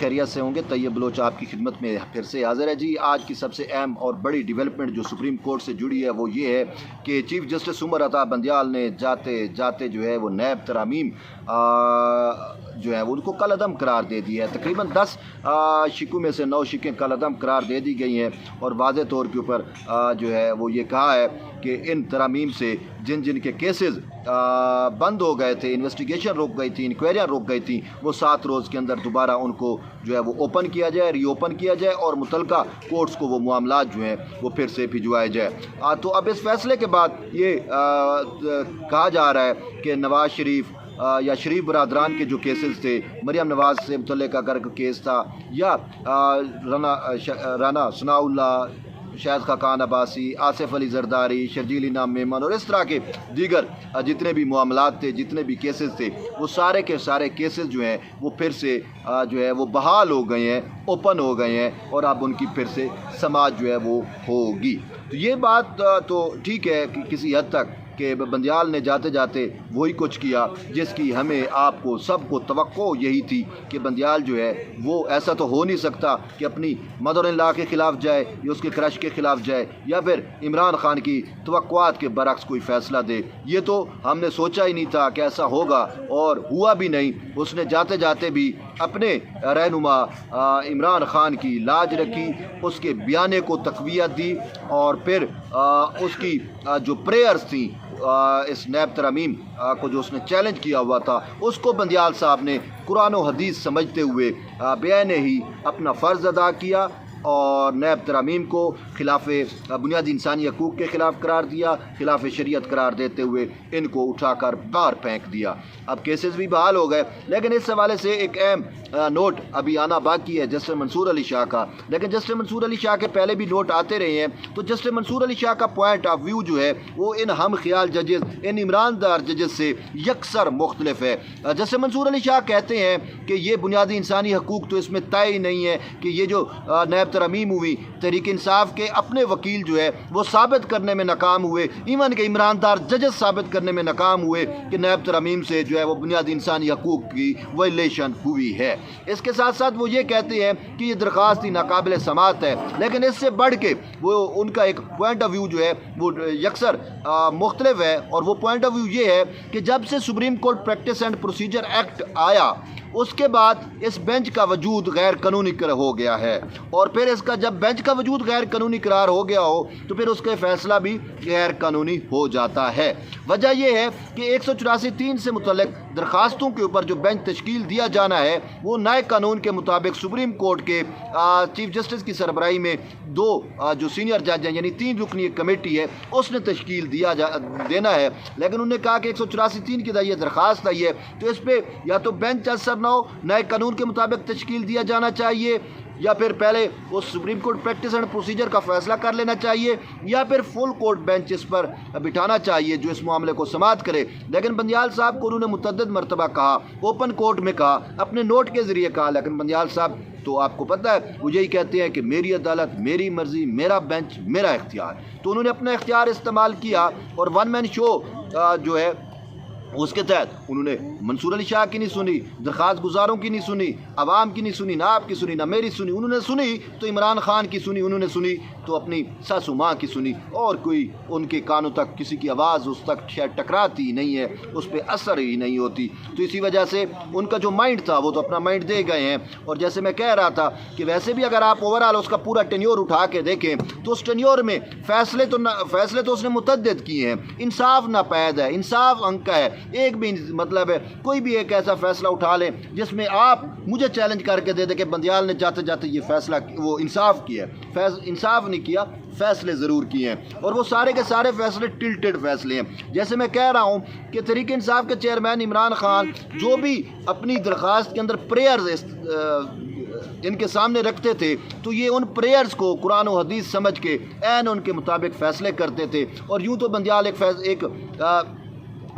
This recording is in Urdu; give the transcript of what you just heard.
خیریت سے ہوں گے۔ طیب بلوچ آپ کی خدمت میں پھر سے حاضر ہے جی۔ آج کی سب سے اہم اور بڑی ڈیولپمنٹ جو سپریم کورٹ سے جڑی ہے وہ یہ ہے کہ چیف جسٹس عمر عطا بندیال نے جاتے جاتے جو ہے وہ نیب ترامیم جو ہے وہ ان کو کل عدم قرار دے دی ہے۔ تقریباً 10 شکوں میں سے 9 شکیں کل عدم قرار دے دی گئی ہیں، اور واضح طور کے اوپر جو ہے وہ یہ کہا ہے کہ ان ترامیم سے جن کے کیسز بند ہو گئے تھے، انویسٹیگیشن رک گئی تھی، انکوائریاں رک گئی تھیں، وہ 7 روز کے اندر دوبارہ ان کو جو ہے وہ اوپن کیا جائے، ری اوپن کیا جائے، اور متعلقہ کورٹس کو وہ معاملات جو ہیں وہ پھر سے بھجوائے جائے۔ تو اب اس فیصلے کے بعد یہ کہا جا رہا ہے کہ نواز شریف یا شریف برادران کے جو کیسز تھے، مریم نواز سے متعلق اگر کوئی کیس تھا، یا رانا ثناء اللہ، شاہد خاقان عباسی، آصف علی زرداری، شرجیل انعام میمن اور اس طرح کے دیگر جتنے بھی معاملات تھے، جتنے بھی کیسز تھے، وہ سارے کے سارے کیسز جو ہیں وہ پھر سے جو ہے وہ بحال ہو گئے ہیں، اوپن ہو گئے ہیں، اور اب ان کی پھر سے سماعت جو ہے وہ ہوگی۔ تو یہ بات تو ٹھیک ہے کہ کسی حد تک کہ بندیال نے جاتے جاتے وہی کچھ کیا جس کی ہمیں آپ کو سب کو توقع یہی تھی کہ بندیال جو ہے وہ ایسا تو ہو نہیں سکتا کہ اپنی مدر ان لا کے خلاف جائے یا اس کے کرش کے خلاف جائے یا پھر عمران خان کی توقعات کے برعکس کوئی فیصلہ دے۔ یہ تو ہم نے سوچا ہی نہیں تھا کہ ایسا ہوگا، اور ہوا بھی نہیں۔ اس نے جاتے جاتے بھی اپنے رہنما عمران خان کی لاج رکھی، اس کے بیانے کو تقویت دی، اور پھر اس کی جو پریئرز تھیں اس نیب ترامیم کو جو اس نے چیلنج کیا ہوا تھا، اس کو بندیال صاحب نے قرآن و حدیث سمجھتے ہوئے بیان ہی اپنا فرض ادا کیا، اور نیب ترامیم کو خلاف بنیادی انسانی حقوق کے خلاف قرار دیا، خلاف شریعت قرار دیتے ہوئے ان کو اٹھا کر باہر پھینک دیا۔ اب کیسز بھی بحال ہو گئے، لیکن اس حوالے سے ایک اہم نوٹ ابھی آنا باقی ہے جسٹس منصور علی شاہ کا۔ لیکن جسٹس منصور علی شاہ کے پہلے بھی نوٹ آتے رہے ہیں، تو جسٹس منصور علی شاہ کا پوائنٹ آف ویو جو ہے وہ ان ہم خیال ججز، ان عمران دار ججز سے یکسر مختلف ہے۔ جسٹس منصور علی شاہ کہتے ہیں کہ یہ بنیادی انسانی حقوق تو اس میں طے ہی نہیں ہے، کہ یہ جو نیب ترامیم ہوئی، تحریک انصاف کے اپنے وکیل جو ہے وہ ثابت کرنے میں ناکام ہوئے، ایون کہ عمران دار ججز ثابت کرنے میں ناکام ہوئے کہ نیب ترامیم سے جو ہے وہ بنیادی انسانی حقوق کی وائلیشن ہوئی ہے۔ اس کے ساتھ ساتھ وہ یہ کہتے ہیں کہ یہ درخواست ہی ناقابل سماعت ہے، لیکن اس سے بڑھ کے وہ ان کا ایک پوائنٹ آف ویو جو ہے وہ یکسر مختلف ہے، اور وہ پوائنٹ آف ویو یہ ہے کہ جب سے supreme court practice and procedure act آیا، اس کے بعد اس بینچ کا وجود غیر قانونی ہو گیا ہے، اور پھر اس کا جب بینچ کا وجود غیر قانونی قرار ہو گیا ہو تو پھر اس کا فیصلہ بھی غیر قانونی ہو جاتا ہے۔ وجہ یہ ہے کہ 184(3) سے متعلق درخواستوں کے اوپر جو بینچ تشکیل دیا جانا ہے، وہ نئے قانون کے مطابق سپریم کورٹ کے چیف جسٹس کی سربراہی میں 2 جو سینئر جج ہیں، یعنی 3 رکنی ایک کمیٹی ہے، اس نے تشکیل دینا ہے۔ لیکن انہوں نے کہا کہ 184(3) کی یہ درخواست آئی ہے تو اس پہ یا تو بینچ اثر نہ ہو، نئے قانون کے مطابق تشکیل دیا جانا چاہیے، یا پھر پہلے وہ supreme court practice and procedure کا فیصلہ کر لینا چاہیے، یا پھر فل کورٹ بینچ اس پر بٹھانا چاہیے جو اس معاملے کو سماعت کرے۔ لیکن بندیال صاحب کو انہوں نے متعدد مرتبہ کہا، اوپن کورٹ میں کہا، اپنے نوٹ کے ذریعے کہا، لیکن بندیال صاحب تو آپ کو پتہ ہے وہ یہی کہتے ہیں کہ میری عدالت، میری مرضی، میرا بینچ، میرا اختیار۔ تو انہوں نے اپنا اختیار استعمال کیا، اور ون مین شو جو ہے اس کے تحت انہوں نے منصور علی شاہ کی نہیں سنی، درخواست گزاروں کی نہیں سنی، عوام کی نہیں سنی، نہ آپ کی سنی، نہ میری سنی۔ انہوں نے سنی تو عمران خان کی سنی، انہوں نے سنی تو اپنی ساسو ماں کی سنی، اور کوئی ان کے کانوں تک کسی کی آواز اس تک شاید ٹکراتی ہی نہیں ہے، اس پہ اثر ہی نہیں ہوتی۔ تو اسی وجہ سے ان کا جو مائنڈ تھا وہ تو اپنا مائنڈ دے گئے ہیں۔ اور جیسے میں کہہ رہا تھا کہ ویسے بھی اگر آپ اوورآل اس کا پورا ٹینیور اٹھا کے دیکھیں تو اس ٹینیور میں فیصلے تو اس نے متعدد کیے ہیں، انصاف ناپید ہے، انصاف انکا ہے۔ ایک بھی مطلب ہے کوئی بھی ایک ایسا فیصلہ اٹھا لیں جس میں آپ مجھے چیلنج کر کے دے دیں کہ بندیال نے جاتے جاتے یہ فیصلہ وہ انصاف کیا ہے، انصاف نہیں کیا، فیصلے ضرور کیے ہیں، اور وہ سارے کے سارے فیصلے ٹلٹڈ فیصلے ہیں۔ جیسے میں کہہ رہا ہوں کہ تحریک انصاف کے چیئرمین عمران خان جو بھی اپنی درخواست کے اندر پریئرز ان کے سامنے رکھتے تھے تو یہ ان پریئرز کو قرآن و حدیث سمجھ کے عین ان کے مطابق فیصلے کرتے تھے، اور یوں تو بندیال ایک